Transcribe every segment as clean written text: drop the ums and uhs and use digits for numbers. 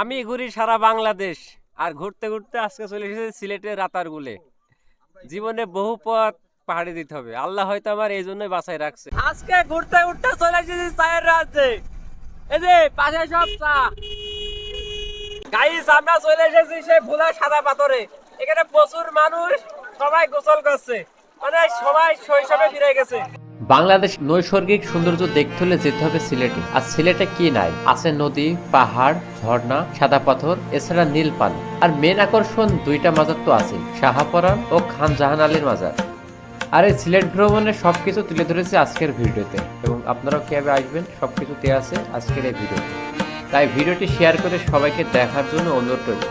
আমি ঘুরি সারা বাংলাদেশ, আর ঘুরতে ঘুরতে আজকে চলে এসেছি সিলেটের রাতারগুলে। জীবনে বহু পথ পাহাড়ি দিতে হবে, আল্লাহ হয়তো আমার এই জন্যই বাঁচাই রাখছে। আজকে ঘুরতে ঘুরতে চলে এসেছি চায়ের রাজ্যে। এই যে পাশে সব চা। গাইস, আমরা চলে এসেছি সেই ভোলা সাদা পাথরে। এখানে প্রচুর মানুষ, সবাই গোসল করছে, মানে সবাই শৈশবে ফিরে গেছে। বাংলাদেশ নৈসর্গিক সৌন্দর্য দেখতে হলে যেতে হবে সিলেটে। আর সিলেটে কি নাই? আছে নদী, পাহাড়, ঝর্ণা, সাদা পাথর, এছাড়া নীল পানি। আর মেন আকর্ষণ দুইটা মাজার তো আছে, শাহপরান ও খান জাহান আলীর মাজার। আর এই সিলেট ভ্রমণের সবকিছু তুলে ধরেছে আজকের ভিডিওতে, এবং আপনারাও কিভাবে আসবেন সবকিছু দেওয়া আছে আজকের এই ভিডিওতে। তাই ভিডিওটি শেয়ার করে সবাইকে দেখার জন্য অনুরোধ রইল।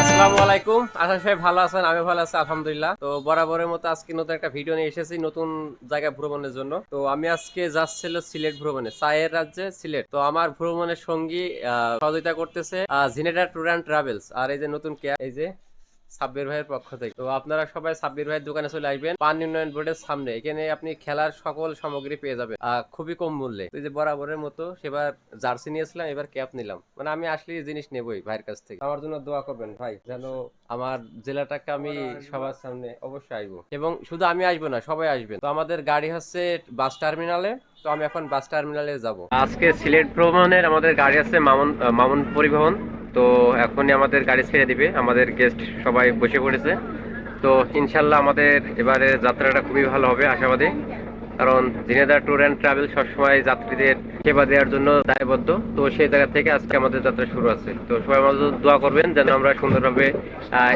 আসসালামু আলাইকুম, আশা সবাই ভালো আছেন। আমি ভালো আছি আলহামদুলিল্লাহ। তো বরাবরের মতো আজকে নতুন একটা ভিডিও নিয়ে এসেছি নতুন জায়গা ভ্রমণের জন্য। তো আমি আজকে যাচ্ছিল সিলেট ভ্রমণে, চায়ের রাজ্যে সিলেট। তো আমার ভ্রমণের সঙ্গী সহযোগিতা করতেছে জিনেডা ট্যুর অ্যান্ড ট্রাভেলস। আর এই যে নতুন এই যে সাব্বির ভাইয়ের পক্ষ থেকে। তো আপনারা সবাই সাব্বির ভাইয়ের দোকানে চলে আসবেন, পানি উন্নয়ন বোর্ডের সামনে। এখানে আপনি খেলার সকল সামগ্রী পেয়ে যাবেন খুবই কম মূল্যে। তো এই যে বরাবরের মতো সেবার জার্সি নিয়েছিলাম, এবার ক্যাপ নিলাম। মানে আমি আসলে জিনিস নেবই ভাইয়ের কাছ থেকে। আমার জন্য দোয়া করবেন ভাই, যেন আমার জেলাটাকে আমি সবার সামনে অবশ্যই আসবো। এবং শুধু আমি আসবো না, সবাই আসবেন। তো আমাদের গাড়ি হচ্ছে বাস টার্মিনালে। তো আমি এখন বাস টার্মিনালে যাব। আজকে সিলেট ভ্রমণের আমাদের গাড়ি আছে মামুন পরিবহন। তো এখনই আমাদের গাড়ি ছেড়ে দিবে, আমাদের গেস্ট সবাই বসে পড়েছে। তো ইনশাল্লাহ আমাদের এবারে যাত্রাটা খুবই ভালো হবে আশাবাদী, কারণ ঝিনেদা ট্যুর অ্যান্ড ট্রাভেল সবসময় যাত্রীদের সেবা দেওয়ার জন্য দায়বদ্ধ। তো সেই জায়গা থেকে আজকে আমাদের যাত্রা শুরু আছে। তো সবাই আমাদের দোয়া করবেন যেন আমরা সুন্দরভাবে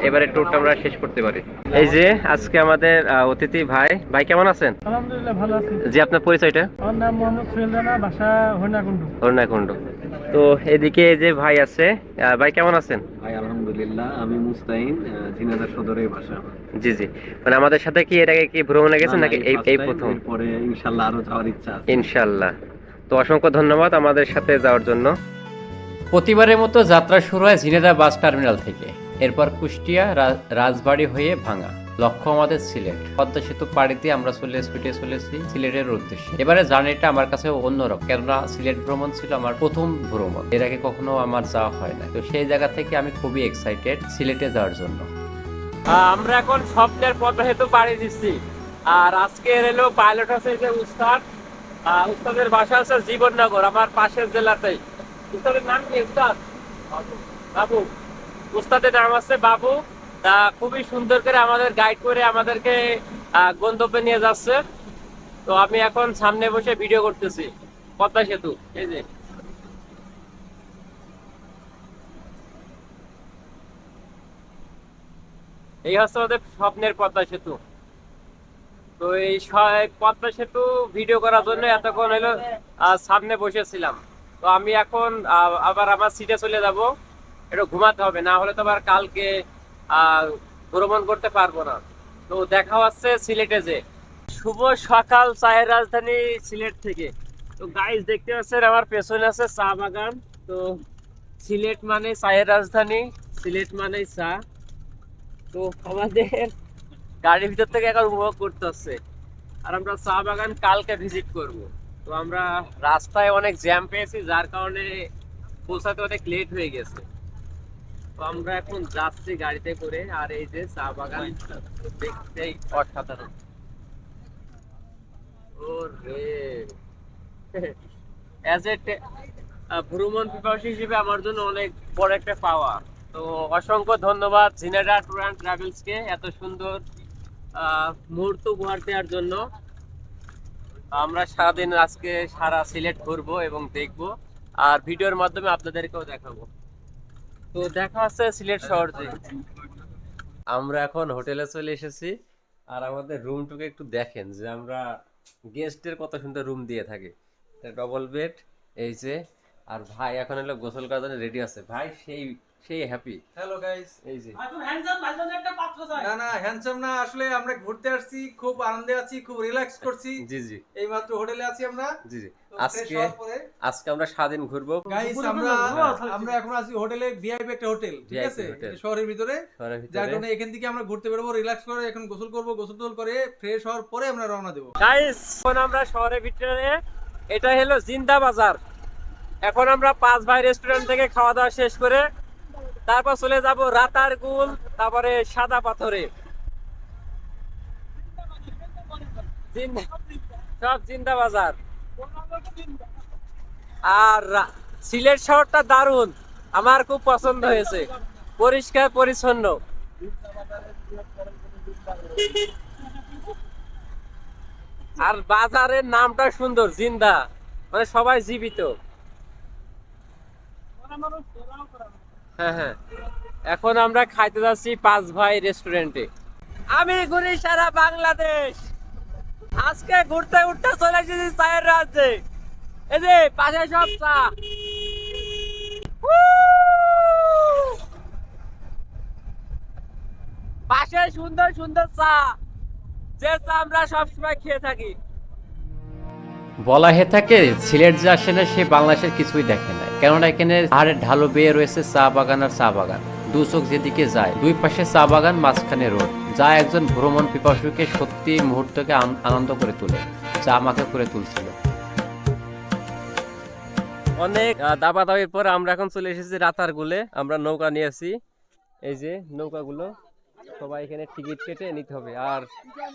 এবারে ট্যুরটা আমরা শেষ করতে পারি। এই যে আজকে আমাদের অতিথি ভাই। ভাই কেমন আছেন? আলহামদুলিল্লাহ ভালো আছি। জি, আপনার পরিচয়টা? আমার নাম মোহাম্মদ সোহেল রানা, বাসা হরিণাকুণ্ড। হরিণাকুণ্ড। তো এদিকে এই যে ভাই আছে। ভাই কেমন আছেন? ভাই আলহামদুলিল্লাহ, আমি মুস্তাইন, ঝিনাইদহ সদরের বাসা। জি জি, মানে আমাদের সাথে কি এর আগে কি ভ্রমণে গেছেন নাকি এই প্রথম? পরে ইনশাআল্লাহ আরো যাওয়ার ইচ্ছা আছে ইনশাল্লাহ। তো অসংখ্য ধন্যবাদ আমাদের সাথে যাওয়ার জন্য। প্রতিবারের মতো যাত্রা শুরু হয় ঝিনেদা বাস টার্মিনাল থেকে, এরপর কুষ্টিয়া, রাজবাড়ী হয়ে ভাঙা। লক্ষ্য আমাদের সিলেট। পদ্মা সেতু পাড়ি দিয়ে আমরা ছুটে চলেছি সিলেটের উদ্দেশ্যে। এবারে জার্নিটা আমার কাছে অন্যরকম, কেননা সিলেট ভ্রমণ ছিল আমার প্রথম ভ্রমণ, এর আগে কখনো আমার যাওয়া হয় না। তো সেই জায়গা থেকে আমি খুবই এক্সাইটেড সিলেটে যাওয়ার জন্য। আমরা এখন স্বপ্নের পদ্মা সেতু পাড়ি দিচ্ছি। আর আজকে এলো পাইলট আছে যে উস্তাদ। উস্তাদের বাসা আছে জীবননগর, আমার পাশের জেলাতেই। উস্তাদের নাম কি উস্তাদ? বাবু। উস্তাদের নাম আছে বাবু। তা খুবই সুন্দর করে আমাদের গাইড করে আমাদেরকে গন্তব্যে নিয়ে যাচ্ছে। তো আমি এখন সামনে বসে ভিডিও করতেছি পদ্মা সেতু। এই যে এই হচ্ছে আমাদের স্বপ্নের পদ্মা সেতু। তো এই পদ্মা সেতু ভিডিও করার জন্য এতক্ষণ হলো সামনে বসেছিলাম। তো আমি এখন আবার আমার সিটে চলে যাব। একটু ঘুমাতে হবে, না হলে তো আবার কালকে ভ্রমণ করতে পারবো না। তো দেখা হচ্ছে সিলেটে যে। শুভ সকাল চায়ের রাজধানী সিলেট থেকে। তো গাইস দেখতে পাচ্ছেন আমার পেছনে আছে চা বাগান। তো সিলেট মানে চায়ের রাজধানী, সিলেট মানে চা। তো আমাদের গাড়ির ভিতর থেকে এখন উপভোগ করতে হচ্ছে। আর আমরা চা বাগান কালকে ভিজিট করব। তো আমরা রাস্তায় অনেক জ্যাম পেয়েছি, যার কারণে পৌঁছাতে অনেক লেট হয়ে গেছে। তো আমরা এখন যাচ্ছি গাড়িতে করে। আর এই যে চা বাগান দেখতেই অসাধারণ। ওরে অ্যাজ এ ভ্রমণ পিপাসী হিসেবে আমার জন্য অনেক বড় একটা পাওয়া। তো অসংখ্য ধন্যবাদ ঝিনেদা ট্যুর অ্যান্ড ট্রাভেলস কে এত সুন্দর মুহূর্ত উপহার দেওয়ার জন্য। আমরা সারাদিন আজকে সারা সিলেট ঘুরবো এবং দেখবো, আর ভিডিওর মাধ্যমে আপনাদেরকেও দেখাবো। তো দেখা হচ্ছে সিলেট শহর যে। আমরা এখন হোটেলে চলে এসেছি। আর আমাদের রুমটুকে একটু দেখেন, যে আমরা গেস্টের কত সুন্দর রুম দিয়ে থাকি। ডবল বেড এই যে। আর ভাই এখন হলো গোসল করার জন্য রেডি আছে। ভাই সেই সেই হ্যাপি। Hello guys. এই যে না না হ্যান্ডসাম না, আসলে আমরা ঘুরতে আসছি, খুব আনন্দে আছি, খুব রিল্যাক্স করছি। জি জি এই মাত্র হোটেলে আছি আমরা। জি জি তো আজকে fresh হওয়ার পরে আজকে আমরা স্বাধীন ঘুরবো গাইস আমরা এখন আছি হোটেলে, ভিআইপি একটা হোটেল, ঠিক VIP আছে, হোটেল। এটা শহরের ভিতরে। শহরের যার ভিতরে। কারণে এখান থেকে আমরা ঘুরতে বেরোবো, রিল্যাক্স করে এখন গোসল করব, গোসল টোল করে ফ্রেশ হওয়ার পরে আমরা রওনা দেবো। গাইস এখন আমরা শহরের ভিতরে, এটা হলো জিন্দা বাজার। এখন আমরা 5 ভাই রেস্টুরেন্ট থেকে খাওয়া দাওয়া শেষ করে তারপর চলে যাব রাতারগুল, তারপরে সাদা পাথরে। সব জিন্দা বাজার। আর সিলেট শহরটা দারুণ, আমার খুব পছন্দ হয়েছে, পরিষ্কার পরিচ্ছন্ন। আর বাজারের নামটা সুন্দর, জিন্দা, মানে সবাই জীবিত। হ্যাঁ হ্যাঁ, এখন আমরা খাইতে যাচ্ছি 5 ভাই রেস্টুরেন্টে। আমি ঘুরি সারা বাংলাদেশ, আজকে ঘুরতে ঘুরতে চলে এসেছি চায়ের রাজ্যে। এই যে পাশে সব চা, পাশে সুন্দর সুন্দর চা, যে চা আমরা সবসময় খেয়ে থাকি। বলা হয়ে থাকে সিলেট যে আসে না সে বাংলাদেশের কিছুই দেখে না, কেননা এখানে পাহাড়ের ঢালু বেয়ে রয়েছে চা বাগান আর চা বাগান। দু চোখ যেদিকে যায়, দুই পাশে চা বাগান, মাঝখানে রোড, যা একজন ভ্রমণ পিপাসুকে সত্যি মুহূর্তকে আনন্দ করে তোলে, যা আমাকে করে তুলছিল। অনেক দাবা দাবির পর আমরা এখন চলে এসেছি রাতারগুলে। আমরা নৌকা নিয়েছি, এই যে নৌকাগুলো, সবাই এখানে টিকিট কেটে নিতে হবে। আর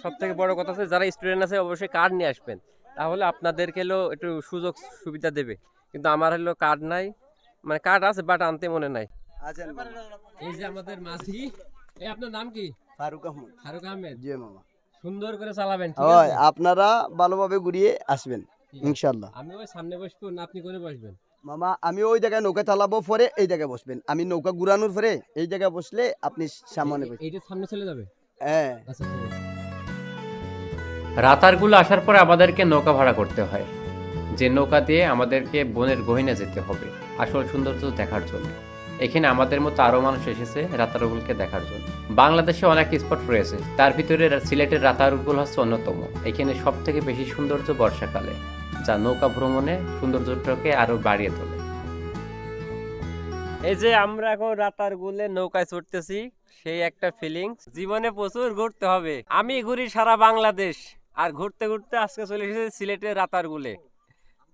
সব থেকে বড় কথা আছে, যারা স্টুডেন্ট আছে অবশ্যই কার্ড নিয়ে আসবেন, তাহলে আপনাদেরকে একটু সুযোগ সুবিধা দেবে। কিন্তু আমার কার্ড নাই, মানে কার্ড আছে বাট আনতে মনে নাই। এই যে আমাদের মাঝি, এই আপনার নাম কি? ফারুক আহমদ। ফারুক আহমেদ। জি মামা। সুন্দর করে চালাবেন, ঠিক হয়, আছে? আপনারা ভালোভাবে ঘুরিয়ে আসবেন ঠিক আছে। ইনশাআল্লাহ। আমি ওই সামনে বসবো না আপনি করে বসবেন? মামা আমি ওই জায়গায় নৌকা চালাবো, পরে এই জায়গায় বসবেন। আমি নৌকা ঘুরানোর পরে এই জায়গায় বসলে আপনি সামনে বসবেন। এইটা সামনে চলে যাবে। হ্যাঁ। আচ্ছা ঠিক আছে। রাতারগুলো আসার পরে আমাদেরকে নৌকা ভাড়া করতে হয়, যে নৌকা দিয়ে আমাদেরকে বনের গহীনে যেতে হবে আসল সৌন্দর্য দেখার জন্য। এখানে আমাদের মতো আরো মানুষ এসেছে রাতারগুলকে দেখার জন্য। বাংলাদেশে অনেক স্পট রয়েছে, তার ভিতরে সিলেটের রাতারগুল হচ্ছে অন্যতম। এখানে সব থেকে বেশি সৌন্দর্য বর্ষাকালে, যা নৌকা ভ্রমণে সৌন্দর্যটাকে আরো বাড়িয়ে তোলে। এই যে আমরা এখন রাতারগুলে নৌকায় চড়তেছি, সেই একটা ফিলিংস। জীবনে প্রচুর ঘুরতে হবে, আমি ঘুরি সারা বাংলাদেশ, আর ঘুরতে ঘুরতে আজকে চলে এসেছি সিলেটের রাতারগুলে।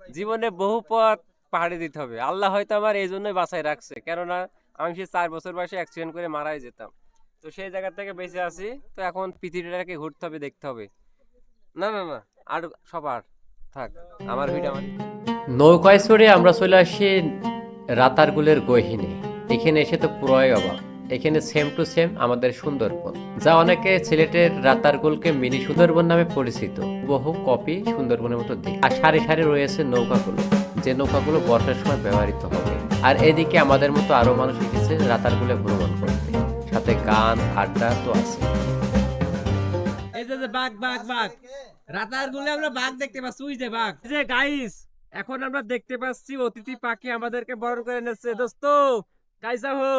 জীবনে বহু পথ পাহাড়ে দিতে হবে, আল্লাহ হয়তো আমার এই জন্যই বাঁচাই রাখছে, কেননা আমি সে 4 বছর বয়সে অ্যাক্সিডেন্ট করে মারাই যেতাম। তো সেই জায়গা থেকে বেঁচে আছি, তো এখন পৃথিবীটাকে ঘুরতে হবে, দেখতে হবে। না না না, আর সবার থাক, আমার ভিডিও আমার। নৌকায় চড়ে আমরা চলে আসি রাতারগুলের গহীনে। এখানে এসে তো পুরোই অবাক, এখানে সেম টু সেম আমাদের সুন্দরবন, যা অনেকে সিলেটের রাতারগুলকে মিনি সুন্দরবন নামে পরিচিত। বহু কপি সুন্দরবনের মতো দিক। আর সারি সারি রয়েছে নৌকাগুলো, যে নৌকাগুলো বর্ষার সময় ব্যবহৃত হবে। আর এদিকে আমাদের মতো আরো মানুষ এসেছে রাতারগুলে ভ্রমণ করতে, সাথে গান আড্ডা তো আছে। এই যে বাঘ বাঘ বাঘ, রাতারগুলে আমরা বাঘ দেখতে পাচ্ছি, ওই যে বাঘ। এই যে গাইস, এখন আমরা দেখতে পাচ্ছি অতিথি পাখি আমাদেরকে বরণ করে নিচ্ছে। দোস্ত কাইসা হো,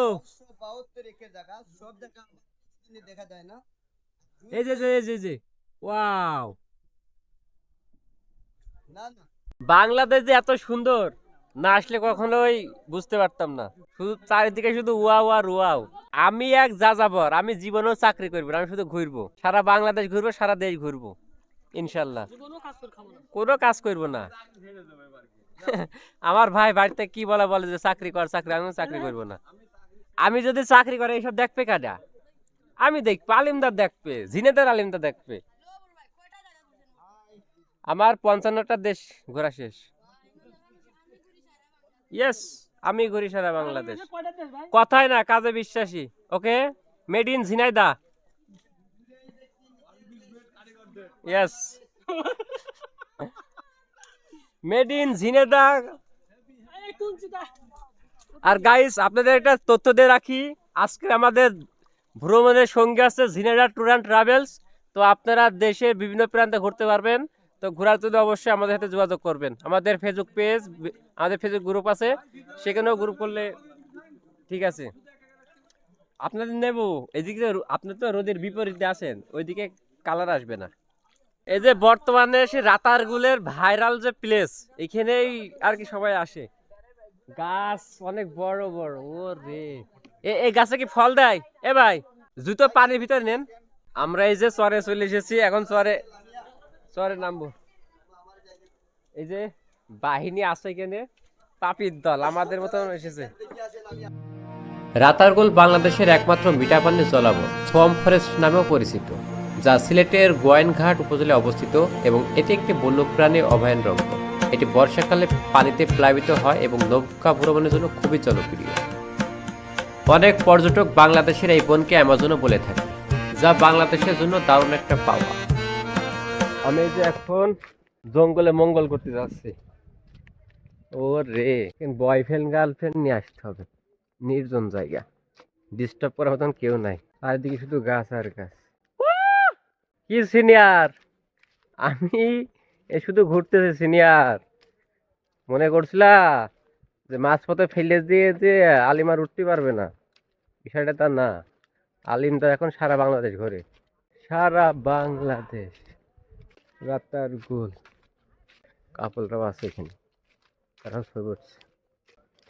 72 একর জায়গা, সব জায়গা দেখা যায় না। এই যে যে যে যে ওয়াও, না না বাংলাদেশ যে এত সুন্দর, না আসলে কখনোই বুঝতে পারতাম না। শুধু চারিদিকে শুধু ওয়াও আর ওয়াও। আমি এক যাযাবর, আমি জীবনেও চাকরি করবো না, আমি শুধু ঘুরবো, সারা বাংলাদেশ ঘুরবো, সারা দেশ ঘুরবো ইনশাল্লাহ, কোনো কাজ করবো না। আমার ভাই বাড়িতে কি বলে যে চাকরি কর চাকরি, আমিও চাকরি করবো না। আমি যদি চাকরি করে এইসব দেখবে কাটা, আমি দেখবো, আলিমদার দেখবে, ঝিনেদার আলিমদার দেখবে। আমার 55টা দেশ ঘোরা শেষ। ইয়েস, আমি ঘুরি সারা বাংলাদেশ, কথায় না কাজে বিশ্বাসী। Okay, made in Jhenaidah. Yes, made in Jhenaidah. আর গাইস আপনাদের একটা তথ্য দিয়ে রাখি, আজকে আমাদের ভ্রমণের সঙ্গে আছে ঝিনাইদা ট্যুর অ্যান্ড ট্রাভেলস। তো আপনারা দেশের বিভিন্ন প্রান্তে ঘুরতে পারবেন। তো ঘোরার জন্য অবশ্যই আমাদের সাথে যোগাযোগ করবেন। আমাদের ফেসবুক পেজ, আমাদের ফেসবুক গ্রুপ আছে, সেখানেও গ্রুপ করলে ঠিক আছে। আপনাদের নেব এদিকে আপনি তো রোদের বিপরীতে আছেন, ওইদিকে কালার আসবে না। এই যে বর্তমানে সে রাতারগুলের ভাইরাল যে প্লেস, এখানেই আর কি সবাই আসে। গাছ অনেক বড় বড়, ও রে এই গাছে কি ফল দেয়? এ ভাই জুতো পানির ভিতরে নেন। আমরা এই যে চরে চলে এসেছি, এখন চরে চরে নামবো। এই যে বাহিনী আছে এখানে, পাপির দল আমাদের মতন এসেছে। রাতারগুল বাংলাদেশের একমাত্র মিঠা পানির জলাভূমি সোয়াম্প ফরেস্ট নামেও পরিচিত, যা সিলেটের গোয়াইনঘাট উপজেলায় অবস্থিত এবং এটি একটি বন্যপ্রাণী অভয়ারণ্য। এটি বর্ষাকালে পানিতে প্লাবিত হয় এবং নৌকা ভ্রমণের জন্য খুবই জনপ্রিয়। অনেক পর্যটক বাংলাদেশের এই বনকে অ্যামাজনও বলে থাকে, যা বাংলাদেশের জন্য দারুণ একটা পাওয়া। আমি যে এখন জঙ্গলে মঙ্গল করতে যাচ্ছি। ও রে, বয়ফ্রেন্ড গার্লফ্রেন্ড নিয়ে আসতে হবে, নির্জন জায়গা, ডিস্টার্ব করার মতন কেউ নাই, চারিদিকে শুধু গাছ আর গাছ। কি সিনিয়র, আমি শুধু ঘুরতেছি সিনিয়র। মনে করছিলা যে মাঝপথে ফেলে দিয়ে যে আলিম আর উঠতে পারবে না, বিষয়টা তা না। আলিম তো এখন সারা বাংলাদেশ ঘোরে, সারা বাংলাদেশ। রাতারগুল কাপলরাও আছে এখানে, তারাও ছবি উঠছে।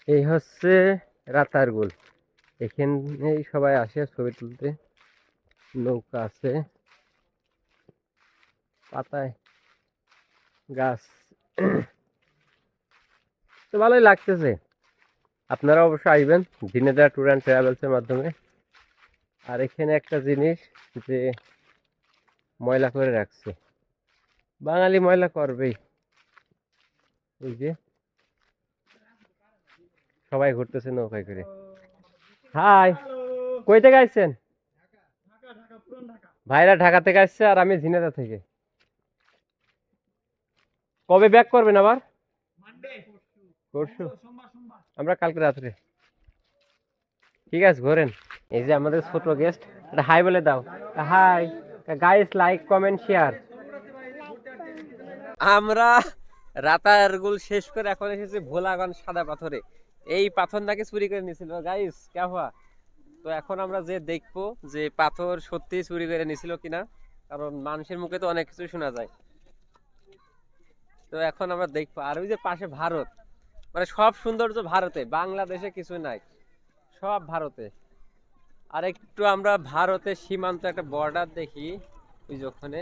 এই হচ্ছে রাতারগুল, এখানেই সবাই আসে ছবি তুলতে। নৌকা আছে, পাতায় গাছ, তো ভালোই লাগতেছে। আপনারা অবশ্যই আসবেন ঝিনেদা ট্যুর অ্যান্ড ট্রাভেলসের মাধ্যমে। আর এখানে একটা জিনিস যে ময়লা করে রাখছে, বাঙালি ময়লা করবেই। এই যে সবাই ঘুরতেছে নৌকায় করে। হাই, কই থেকে আসছেন? ভাইরা ঢাকা থেকে আসছে আর আমি ঝিনেদা থেকে। কবে ব্যাক করবেন আবার? পরশু। আমরা কালকে রাত্রে। ঠিক আছে, ঘোরেন। এই যে আমাদের ছোট গেস্ট, এটা হাই বলে দাও। Hi guys, like comment share. আমরা রাতারগুল শেষ করে এখন এসেছি ভোলাগঞ্জ সাদা পাথরে। এই পাথর নাকি চুরি করে নিয়েছিল গাইস, কে হওয়া। তো এখন আমরা যে দেখবো যে পাথর সত্যি চুরি করে নিয়েছিল কিনা, কারণ মানুষের মুখে তো অনেক কিছু শোনা যায়। তো এখন আমরা দেখবো। আর ওই যে পাশে ভারত, মানে সব সৌন্দর্য ভারতে, বাংলাদেশে কিছু নাই, সব ভারতে। আর একটু আমরা ভারতের সীমান্ত একটা বর্ডার দেখি, ওই যে ওখানে।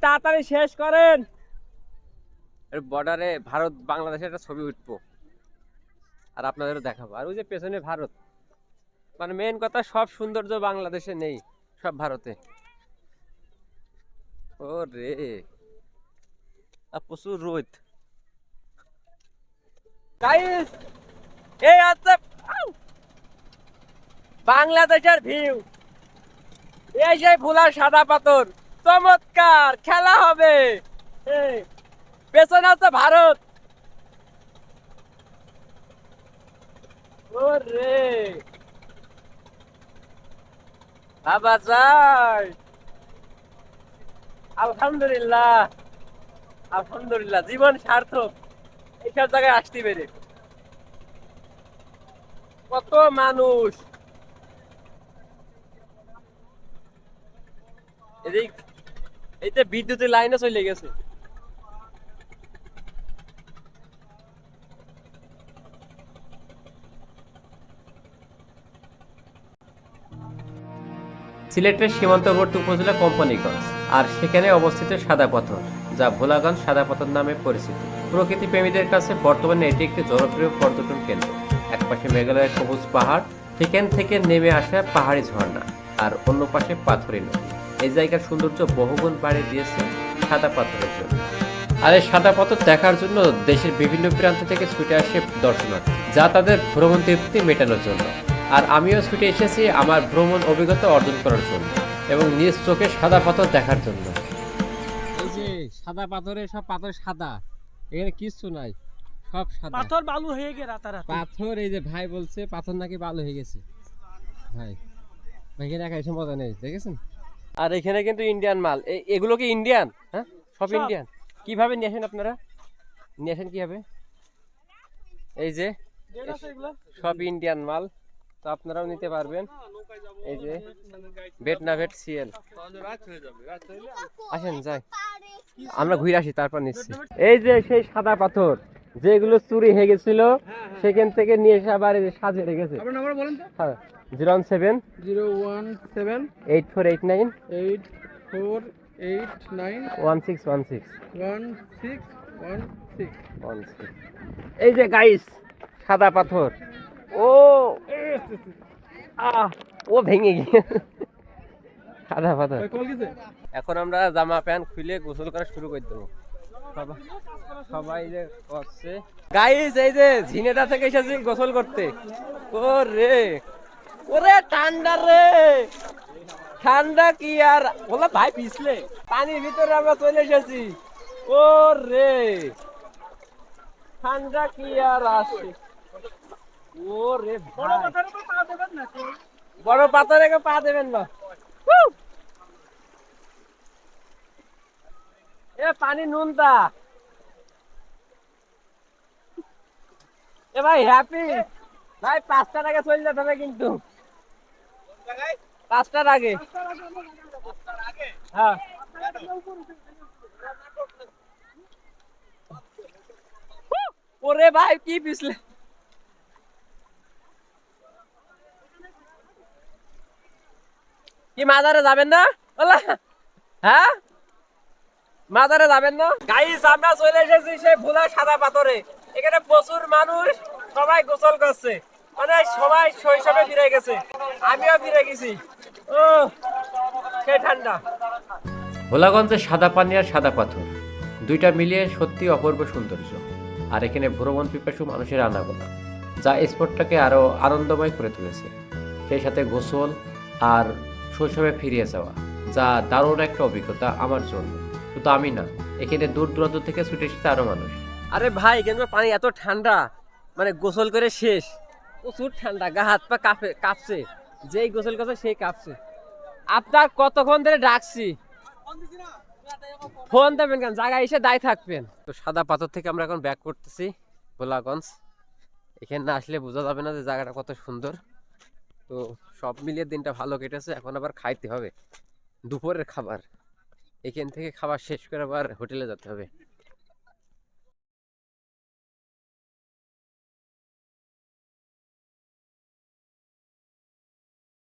তাড়াতাড়ি শেষ করেন। বর্ডারে ভারত বাংলাদেশের একটা ছবি উঠবো আর আপনাদেরও দেখাবো। আর ওই যে পেছনে ভারত, মানে মেন কথা সব সৌন্দর্য বাংলাদেশে নেই, সব ভারতে। ও রে, প্রচুর রোদ। গাইস, এই আছে বাংলাদেশের ভিউ। এই সেই ভোলার সাদা পাথর, চমৎকার খেলা হবে। পেছনে আছে ভারত। ওরে বাবা যাই, আলহামদুলিল্লাহ আলহামদুলিল্লাহ, জীবন সার্থক এইসব জায়গায় আসতে পেরে। কত মানুষ এদিক, এই যে বিদ্যুতের লাইনে চলে গেছে। সিলেটের সীমান্তবর্তী উপজেলা কোম্পানিগঞ্জ, আর সেখানে অবস্থিত সাদা পাথর, যা ভোলাগঞ্জ সাদা পাথর নামে পরিচিত। প্রকৃতি প্রেমীদের কাছে বর্তমানে এটি একটি জনপ্রিয় পর্যটন কেন্দ্র। একপাশে মেঘালয়ের সবুজ পাহাড়, সেখান থেকে নেমে আসা পাহাড়ি ঝর্ণা, আর অন্য পাশে পাথুরে নদী। এই জায়গার সৌন্দর্য বহুগুণ বাড়িয়ে দিয়েছে সাদা পাথরের জন্য। আর এই সাদা পাথর দেখার জন্য দেশের বিভিন্ন প্রান্ত থেকে ছুটে আসে দর্শনার্থী, যা তাদের ভ্রমণ তৃপ্তি মেটানোর জন্য। আর আমিও ছুটে এসেছি আমার ভ্রমণ অভিজ্ঞতা অর্জন করার জন্য এবং নিজ চোখে সাদা পাথর দেখার জন্য। এই যে সাদা পাথরে, সব পাথর সাদা, এখানে কিছু নাই, সব সাদা। পাথর বালু হয়ে গে রাতারাতি। পাথর, এই যে ভাই বলছে পাথর নাকি বালু হয়ে গেছে। ভাই ভাইকে দেখা এসে মজা নেই, দেখেছেন? আর এখানে কিন্তু ইন্ডিয়ান মাল, এগুলো কি ইন্ডিয়ান? হ্যাঁ, সব ইন্ডিয়ান। কিভাবে নিয়ে আসেন আপনারা? নিয়ে আসেন কিভাবে? এই যে সব ইন্ডিয়ান মাল, তো আপনারাও নিতে পারবেন। এই যে বেটনাভেট সিএল, আসেন যাই, আমরা ঘুরে আসি তারপর নিচ্ছি। এই যে সেই সাদা পাথর যেগুলো চুরি হয়ে গেছিল সেখান থেকে নিয়ে এসে আবার এই যে সাজিয়ে রেখেছে। আপনার নাম্বার বলেন তো? হ্যাঁ, 017 017 8489 8489 1616 1616। এই যে গাইস সাদা পাথর, ও ও ভেঙে গিয়ে সাদা পাথর। কল গেছে? এখন আমরা জামা প্যান্ট খুলে গোসল করা শুরু করে দেবো। সবাই যে করছে গাইস, এই যে ঝিনেদা থেকে এসেছি গোসল করতে। ওরে ওরে ঠান্ডা রে, ঠান্ডা কি আর বলা ভাই, পিছলে পানির ভিতরে আমরা চলে এসেছি। ওরে ঠান্ডা কি আর আসে। ওরে ভাই, বড় পাথরে পা দেবেন না। এ পানি নুনতা। এ ভাই হ্যাপি ভাই, 5টার আগে চলে যেতে হবে কিন্তু, 5টার আগে। হ্যাঁ ওরে ভাই কি পিছলে, কি মাজারে যাবেন না? হ্যাঁ মাজারে যাবেন না? গাইস আমরা চলে এসেছি সেই ভোলা সাদা পাথরে। এখানে প্রচুর মানুষ, সবাই গোসল করছে, মানে সবাই শৈশবে ফিরে গেছে, আমিও ফিরে গেছি। ও সে ঠান্ডা। ভোলাগঞ্জের সাদা পানি আর সাদা পাথর দুইটা মিলিয়ে সত্যি অপূর্ব সৌন্দর্য। আর এখানে ভ্রমণ পিপাসু মানুষের আনাগোনা, যা স্পটটাকে আরো আনন্দময় করে তুলেছে। সেই সাথে গোসল আর শৈশবে ফিরিয়ে যাওয়া, যা দারুণ একটা অভিজ্ঞতা আমার জন্য। শুধু আমি না, এখানে দূর দূরান্ত থেকে ছুটে এসেছে আরো মানুষ। আরে ভাই কিন্তু পানি এত ঠান্ডা, মানে গোসল করে শেষ, প্রচুর ঠান্ডা, গা হাত পা কাঁপছে, যেই গোসল করছে সেই কাঁপছে। আপনার কতক্ষণ ধরে ডাকছি, ফোন দেবেন কেন, জায়গায় এসে দায় থাকবেন। তো সাদা পাথর থেকে আমরা এখন ব্যাক করতেছি ভোলাগঞ্জ। এখানে না আসলে বোঝা যাবে না যে জায়গাটা কত সুন্দর। তো সব মিলিয়ে দিনটা ভালো কেটেছে। এখন আবার খাইতে হবে দুপুরের খাবার, এখান থেকে খাবার শেষ করে আবার হোটেলে যেতে হবে।